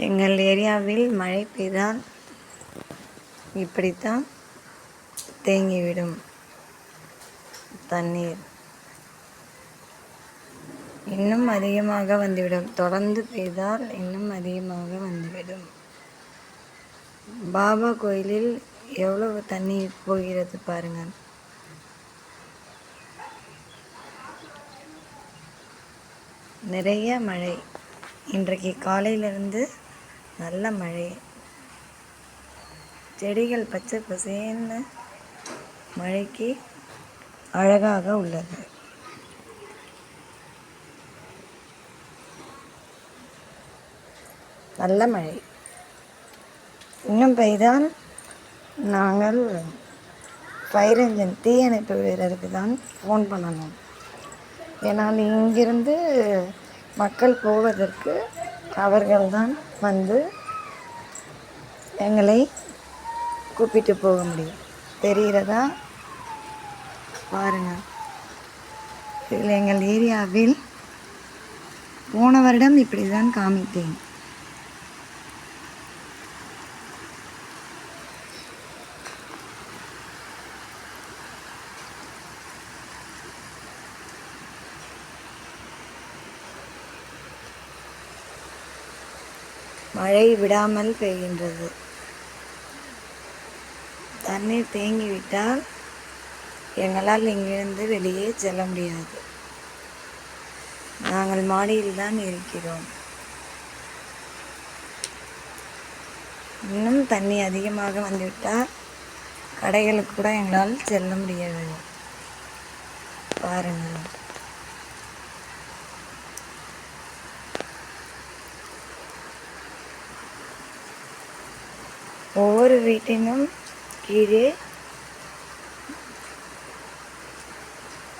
எங்கள் ஏரியாவில் மழை பெய்தால் இப்படித்தான் தேங்கிவிடும் தண்ணீர். இன்னும் அதிகமாக வந்துவிடும். தொடர்ந்து பெய்தால் இன்னும் அதிகமாக வந்துவிடும். பாபா கோயிலில் எவ்வளவு தண்ணீர் போகிறது பாருங்கள். நிறைய மழை. இன்றைக்கு காலையிலிருந்து நல்ல மழை. செடிகள் பச்சை பசேன்னு மழைக்கு அழகாக உள்ளது. நல்ல மழை. இன்னும் பெய்தால் நாங்கள் ஃபயர் இன்ஜின் தீயணைப்பு வீரருக்கு தான் ஃபோன் பண்ணணும். ஏன்னால் இங்கிருந்து மக்கள் போவதற்கு அவர்கள்தான் வந்து எங்களை கூப்பிட்டு போக முடியும். தெரிகிறதா? பாருங்கள். இதில் எங்கள் ஏரியாவில் போன வருடம் இப்படி தான் காமித்தேன். மழை விடாமல் பெய்கின்றது. தண்ணீர் தேங்கிவிட்டால் எங்களால் இங்கிருந்து வெளியே செல்ல முடியாது. நாங்கள் மாடியில் தான் இருக்கிறோம். இன்னும் தண்ணி அதிகமாக வந்துவிட்டால் கடைகளுக்கு கூட எங்களால் செல்ல முடியவில்லை. பாருங்கள். ஒவ்வொரு வீட்டினும் கீழே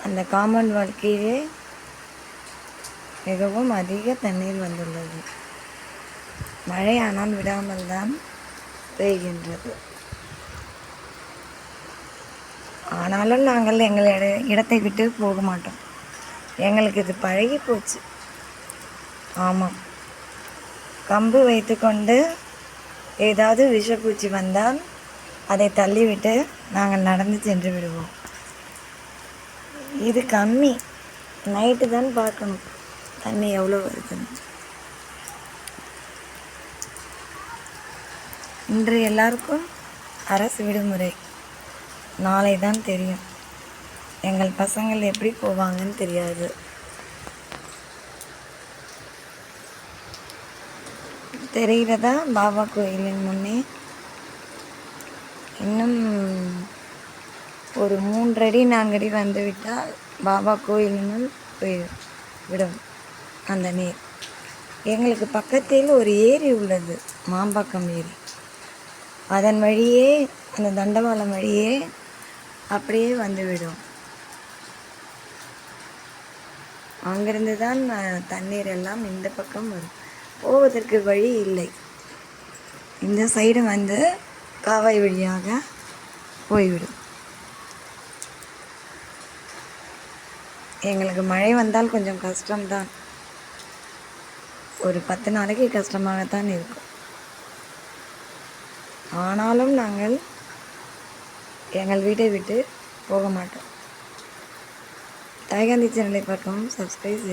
அந்த காம்பவுண்ட் வால் கீழே மிகவும் அதிக தண்ணீர் வந்துள்ளது. மழை ஆனால் விடாமல் தான் பெய்கின்றது. ஆனாலும் நாங்கள் எங்கள் இடத்தை விட்டு போக மாட்டோம். எங்களுக்கு இது பழகி போச்சு. ஆமாம், கம்பு வைத்துக்கொண்டு ஏதாவது விஷப்பூச்சி வந்தால் அதை தள்ளிவிட்டு நாங்கள் நடந்து சென்று விடுவோம். இது கம்மி. நைட்டு தான் பார்க்கணும் தண்ணி எவ்வளோ வருதுன்னு. இன்று எல்லாருக்கும் அரசு விடுமுறை. நாளை தான் தெரியும். எங்கள் பசங்கள் எப்படி போவாங்கன்னு தெரியாது. தெரிகிறதா? பாபா கோயிலின் முன்னே இன்னும் ஒரு 3 அடி 4 அடி வந்துவிட்டால் பாபா கோயிலினுள் விடும் அந்த நீர். எங்களுக்கு பக்கத்தில் ஒரு ஏரி உள்ளது, மாம்பாக்கம் ஏரி. அதன் வழியே, அந்த தண்டவாளம் வழியே அப்படியே வந்துவிடும். அங்கிருந்து தான் தண்ணீர் எல்லாம் இந்த பக்கம் வரும். போவதற்கு வழி இல்லை. இந்த சைடு வந்து காவாய் வழியாக போய்விடும். எங்களுக்கு மழை வந்தால் கொஞ்சம் கஷ்டம்தான். ஒரு 10 நாளைக்கு கஷ்டமாகத்தான் இருக்கும். ஆனாலும் நாங்கள் எங்கள் வீட்டை விட்டு போக மாட்டோம். தாய்காந்தி சேனலை பார்க்கவும் சப்ஸ்கிரைப்